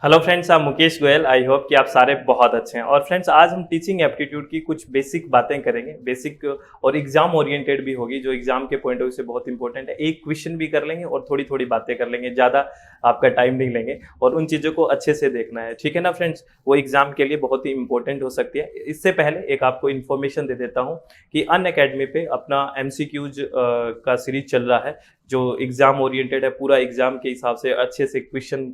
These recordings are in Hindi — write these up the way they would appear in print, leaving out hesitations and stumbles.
हेलो फ्रेंड्स, आप मुकेश गोयल। आई होप कि आप सारे बहुत अच्छे हैं। और फ्रेंड्स, आज हम टीचिंग एप्टीट्यूड की कुछ बेसिक बातें करेंगे। बेसिक और एग्जाम ओरिएंटेड भी होगी, जो एग्जाम के पॉइंट ऑफ व्यू से बहुत इंपॉर्टेंट है। एक क्वेश्चन भी कर लेंगे और थोड़ी थोड़ी बातें कर लेंगे, ज़्यादा आपका टाइम नहीं लेंगे और उन चीज़ों को अच्छे से देखना है, ठीक है ना फ्रेंड्स। वो एग्जाम के लिए बहुत ही इंपॉर्टेंट हो सकती है। इससे पहले एक आपको इन्फॉर्मेशन दे देता हूँ कि अनअकैडमी पे अपना MCQs का सीरीज चल रहा है, जो एग्जाम ओरिएंटेड है। पूरा एग्जाम के हिसाब से अच्छे से क्वेश्चन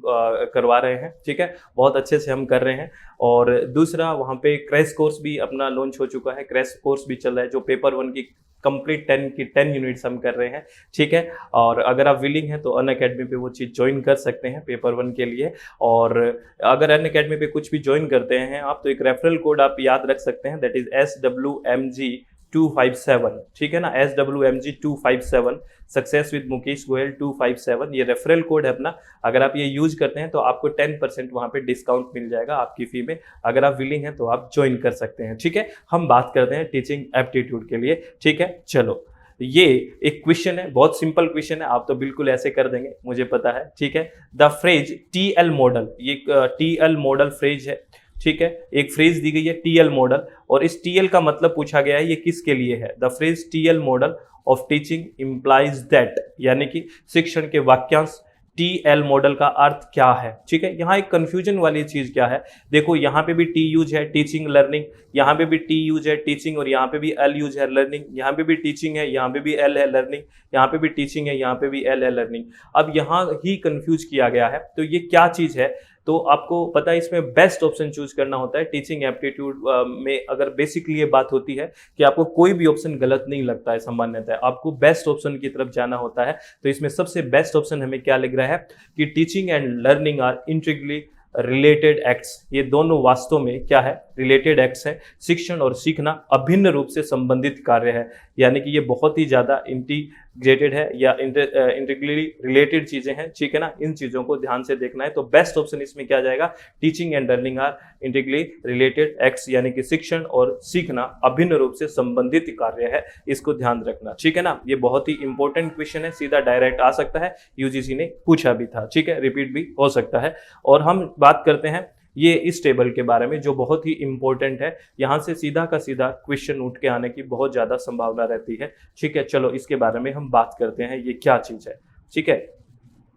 करवा रहे हैं, ठीक है। बहुत अच्छे से हम कर रहे हैं। और दूसरा, वहाँ पे क्रैश कोर्स भी अपना लॉन्च हो चुका है। क्रैश कोर्स भी चल रहा है, जो पेपर 1 की कंप्लीट 10 यूनिट्स हम कर रहे हैं, ठीक है। और अगर आप विलिंग हैं तो अनअकैडमी पे वो चीज़ ज्वाइन कर सकते हैं पेपर 1 के लिए। और अगर अनअकैडमी पे कुछ भी ज्वाइन करते हैं आप, तो एक रेफरल कोड आप याद रख सकते हैं, दैट इज SWMG257, ठीक है ना। SWMG257, success with Mukesh Goyal 257, ये रेफरल कोड है अपना। अगर आप ये यूज करते हैं तो आपको 10% वहाँ पे डिस्काउंट मिल जाएगा आपकी फी में। अगर आप विलिंग हैं तो आप ज्वाइन कर सकते हैं, ठीक है। हम बात करते हैं टीचिंग एप्टीट्यूड के लिए, ठीक है। चलो, ये एक क्वेश्चन है, बहुत सिंपल क्वेश्चन है, आप तो बिल्कुल ऐसे कर देंगे, मुझे पता है, ठीक है। द फ्रेज TL मॉडल, ये TL मॉडल फ्रेज है, ठीक है। एक फ्रेज दी गई है TL मॉडल, और इस TL का मतलब पूछा गया है ये किसके लिए है। The phrase TL model of teaching implies that, यानी कि शिक्षण के वाक्यांश TL मॉडल का अर्थ क्या है, ठीक है। यहाँ एक कंफ्यूजन वाली चीज क्या है, देखो यहाँ पे भी T यूज है, टीचिंग लर्निंग, यहाँ पे भी T यूज है, टीचिंग, और यहाँ पे भी L यूज है, लर्निंग। यहाँ पे भी टीचिंग है, यहाँ पे भी L है, लर्निंग। यहाँ पे भी टीचिंग है, यहाँ पे भी L है, लर्निंग। अब यहाँ ही कंफ्यूज किया गया है, तो ये क्या चीज है। तो आपको पता है, इसमें बेस्ट ऑप्शन चूज करना होता है टीचिंग एप्टीट्यूड में। अगर बेसिकली ये बात होती है कि आपको कोई भी ऑप्शन गलत नहीं लगता है, सामान्यतः आपको बेस्ट ऑप्शन की तरफ जाना होता है। तो इसमें सबसे बेस्ट ऑप्शन हमें क्या लग रहा है कि teaching and learning are integrally related acts. ये दोनों वास्तव में क्या है, रिलेटेड एक्ट्स है। शिक्षण और सीखना अभिन्न रूप से संबंधित कार्य है, यानी कि ये बहुत ही ज्यादा इंटीग्रेटेड है या इंटीग्रली रिलेटेड चीजें हैं, ठीक है ना। इन चीजों को ध्यान से देखना है। तो बेस्ट ऑप्शन इसमें क्या जाएगा, teaching and learning are integrally related acts, यानी कि शिक्षण और सीखना अभिन्न रूप से संबंधित कार्य है। इसको ध्यान रखना, ठीक है ना। ये बहुत ही इंपॉर्टेंट क्वेश्चन है, सीधा डायरेक्ट आ सकता है, यूजीसी ने पूछा भी था, ठीक है, रिपीट भी हो सकता है। और हम बात करते हैं ये इस टेबल के बारे में, जो बहुत ही इंपॉर्टेंट है। यहां से सीधा का सीधा क्वेश्चन उठ के आने की बहुत ज्यादा संभावना रहती है, ठीक है। चलो, इसके बारे में हम बात करते हैं, ये क्या चीज है, ठीक है।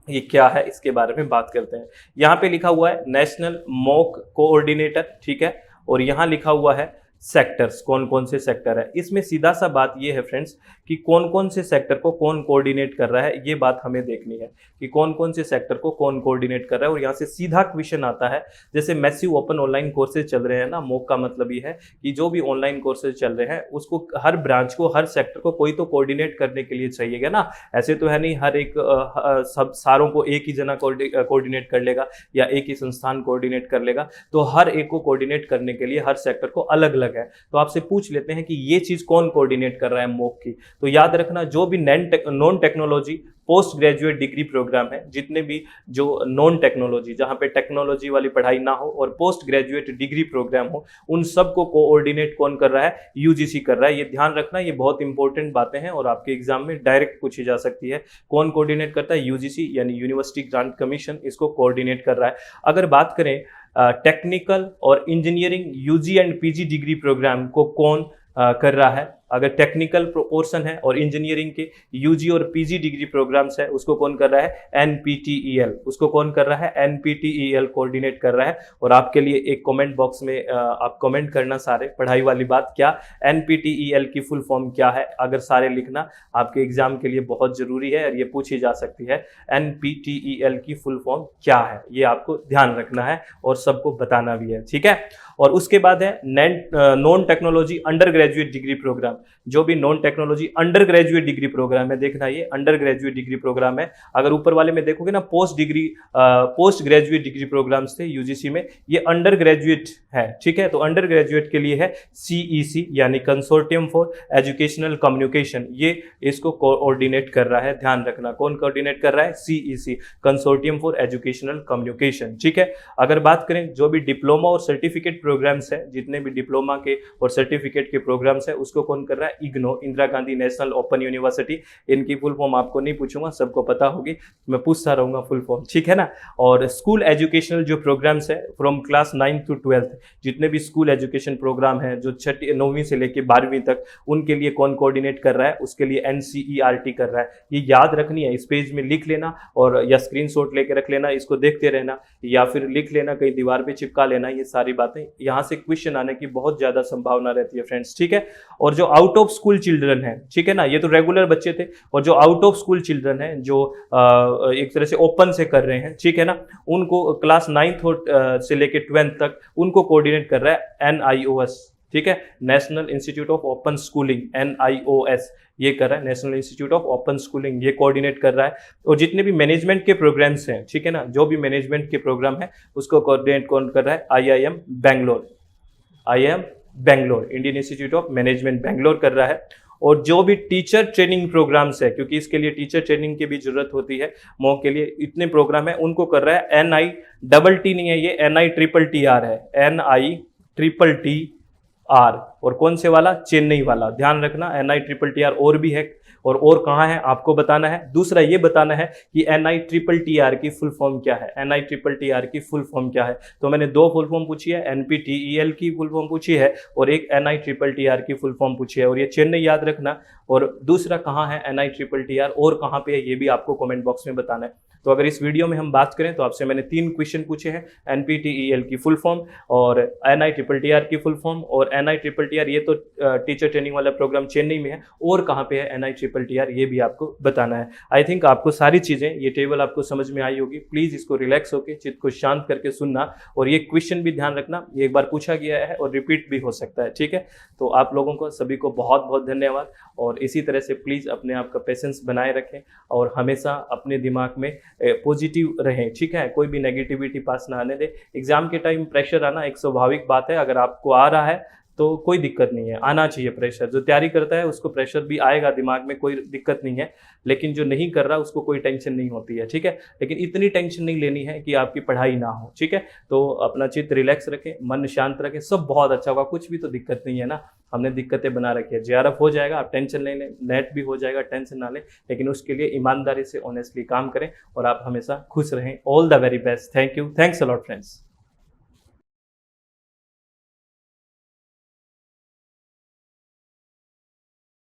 ये क्या है, इसके बारे में बात करते हैं। यहाँ पे लिखा हुआ है नेशनल मॉक कोऑर्डिनेटर, ठीक है। और यहाँ लिखा हुआ है सेक्टर्स, कौन कौन से सेक्टर है। इसमें सीधा सा बात ये है फ्रेंड्स कि कौन कौन से सेक्टर को कौन कोऑर्डिनेट कर रहा है, ये बात हमें देखनी है कि कौन कौन से सेक्टर को कौन कोऑर्डिनेट कर रहा है। और यहाँ से सीधा क्वेश्चन आता है, जैसे मैसिव ओपन ऑनलाइन कोर्सेज चल रहे हैं ना, मॉक का मतलब ये है कि जो भी ऑनलाइन कोर्सेज चल रहे हैं उसको हर ब्रांच को, हर सेक्टर को कोई तो कोऑर्डिनेट करने के लिए चाहिएगा ना। ऐसे तो है नहीं हर एक सब सारों को एक ही जना कोऑर्डिनेट कर लेगा या एक ही संस्थान कोऑर्डिनेट कर लेगा। तो हर एक को कोऑर्डिनेट करने के लिए हर सेक्टर को अलग अलग है। तो आपसे पूछ लेते हैं कि ये चीज कौन कोऑर्डिनेट कर रहा है मॉक की। तो याद रखना, जो भी non technology postgraduate degree programme है, जितने भी जो नॉन टेक्नोलॉजी, जहां पे टेक्नोलॉजी वाली पढ़ाई ना हो और पोस्ट ग्रेजुएट डिग्री प्रोग्राम हो, उन सबको कोऑर्डिनेट कौन कर रहा है, यूजीसी कर रहा है। ये ध्यान रखना, ये बहुत इंपॉर्टेंट बातें हैं और आपके एग्जाम में डायरेक्ट पूछी जा सकती है। कौन कोऑर्डिनेट करता है, यूजीसी यानी यूनिवर्सिटी ग्रांट कमीशन इसको कोऑर्डिनेट कर रहा है। अगर बात करें टेक्निकल और engineering UG and PG degree programme को कौन कर रहा है, अगर टेक्निकल पोर्शन है और इंजीनियरिंग के यूजी और पीजी डिग्री प्रोग्राम्स है, उसको कौन कर रहा है, NPTEL, उसको कौन कर रहा है, NPTEL कोऑर्डिनेट कर रहा है। और आपके लिए एक कमेंट बॉक्स में आप कमेंट करना सारे, पढ़ाई वाली बात क्या, NPTEL की फुल फॉर्म क्या है, अगर सारे लिखना आपके एग्जाम के लिए बहुत जरूरी है और ये पूछी जा सकती है। NPTEL की फुल फॉर्म क्या है, ये आपको ध्यान रखना है और सबको बताना भी है, ठीक है। और उसके बाद है non technology undergraduate degree programme. जो भी non technology undergraduate degree programme है, देखना ये अंडर ग्रेजुएट डिग्री प्रोग्राम है। अगर ऊपर वाले में देखोगे ना, पोस्ट ग्रेजुएट डिग्री प्रोग्राम्स थे यूजीसी में, ये अंडर ग्रेजुएट है, ठीक है। तो अंडर ग्रेजुएट के लिए है CEC यानी कंसोर्टियम फॉर एजुकेशनल कम्युनिकेशन, ये इसको कोऑर्डिनेट कर रहा है। ध्यान रखना, कौन कोऑर्डिनेट कर रहा है, CEC consortium for educational communication, ठीक है। अगर बात करें जो भी डिप्लोमा और सर्टिफिकेट प्रोग्राम्स है, जितने भी डिप्लोमा के और सर्टिफिकेट के प्रोग्राम्स है, उसको कौन कर रहा है IGNOU, Indira Gandhi national open university. इनकी फुल फॉर्म आपको नहीं पूछूंगा, सबको पता होगी, मैं पूछता रहूंगा फुल फॉर्म, ठीक है ना। और स्कूल एजुकेशनल जो प्रोग्राम्स है from class 9th to 12th, जितने भी स्कूल एजुकेशन प्रोग्राम है जो 9वीं से लेकर 12वीं तक, उनके लिए कौन कोऑर्डिनेट कर रहा है, उसके लिए NCERT कर रहा है। ये याद रखनी है, इस पेज में लिख लेना और या स्क्रीनशॉट लेके रख लेना, इसको देखते रहना या फिर लिख लेना, कहीं दीवार पे चिपका लेना। ये सारी बातें, यहाँ से क्वेश्चन आने की बहुत ज्यादा संभावना रहती है फ्रेंड्स, ठीक है। और जो आउट ऑफ स्कूल चिल्ड्रन है, ठीक है ना, ये तो रेगुलर बच्चे थे, और जो आउट ऑफ स्कूल चिल्ड्रन है जो एक तरह से ओपन से कर रहे हैं, ठीक है ना, उनको क्लास 9th से लेकर 12th तक उनको कोऑर्डिनेट कर रहा है NIOS, ठीक है, national institute of open schooling, NIOS ये कर रहा है, national institute of open schooling ये कोऑर्डिनेट कर रहा है। और जितने भी मैनेजमेंट के प्रोग्राम्स हैं, ठीक है ना, जो भी मैनेजमेंट के प्रोग्राम है उसको कोऑर्डिनेट कौन कर रहा है, IIM Bangalore, Indian institute of management Bangalore कर रहा है। और जो भी टीचर ट्रेनिंग प्रोग्राम्स है, क्योंकि इसके लिए टीचर ट्रेनिंग की भी जरूरत होती है, मॉक के लिए इतने प्रोग्राम है, उनको कर रहा है NITT नहीं है, ये NITTR है, NITTR। और कौन से वाला, चेन्नई वाला, ध्यान रखना, NITTR और भी है, और कहाँ है आपको बताना है। दूसरा ये बताना है कि NITTR की फुल फॉर्म क्या है, NITTR की फुल फॉर्म क्या है। तो मैंने 2 फुल फॉर्म पूछी है, NPTEL की फुल फॉर्म पूछी है और एक NITTR की फुल फॉर्म पूछी है, और ये चेन्नई याद रखना। और दूसरा कहाँ है NITTR और कहाँ पे है, ये भी आपको कमेंट बॉक्स में बताना है। तो अगर इस वीडियो में हम बात करें तो आपसे मैंने 3 क्वेश्चन पूछे हैं, NPTEL की फुल फॉर्म और NITTR की फुल फॉर्म, और NITTR ये तो टीचर ट्रेनिंग वाला प्रोग्राम चेन्नई में है, और कहाँ पे है NITTR ये भी आपको बताना है। आई थिंक आपको सारी चीज़ें, ये टेबल आपको समझ में आई होगी। प्लीज़ इसको रिलैक्स होकर, चित्त को शांत करके सुनना, और ये क्वेश्चन भी ध्यान रखना, ये एक बार पूछा गया है और रिपीट भी हो सकता है, ठीक है। तो आप लोगों को सभी को बहुत बहुत धन्यवाद, और इसी तरह से प्लीज़ अपने आप का पेशेंस बनाए रखें और हमेशा अपने दिमाग में पॉजिटिव रहें, ठीक है। कोई भी नेगेटिविटी पास ना आने दे। एग्जाम के टाइम प्रेशर आना एक स्वाभाविक बात है, अगर आपको आ रहा है तो कोई दिक्कत नहीं है, आना चाहिए प्रेशर। जो तैयारी करता है उसको प्रेशर भी आएगा दिमाग में, कोई दिक्कत नहीं है, लेकिन जो नहीं कर रहा उसको कोई टेंशन नहीं होती है, ठीक है। लेकिन इतनी टेंशन नहीं लेनी है कि आपकी पढ़ाई ना हो, ठीक है। तो अपना चित्त रिलैक्स रखें, मन शांत रखें, सब बहुत अच्छा होगा, कुछ भी तो दिक्कत नहीं है ना। हमने दिक्कतें बना रखी है, JRF हो जाएगा, आप टेंशन नहीं लें, नेट भी हो जाएगा, टेंशन ना लें, लेकिन उसके लिए ईमानदारी से ऑनेस्टली काम करें और आप हमेशा खुश रहें। All the very best, thank you, thanks a lot friends.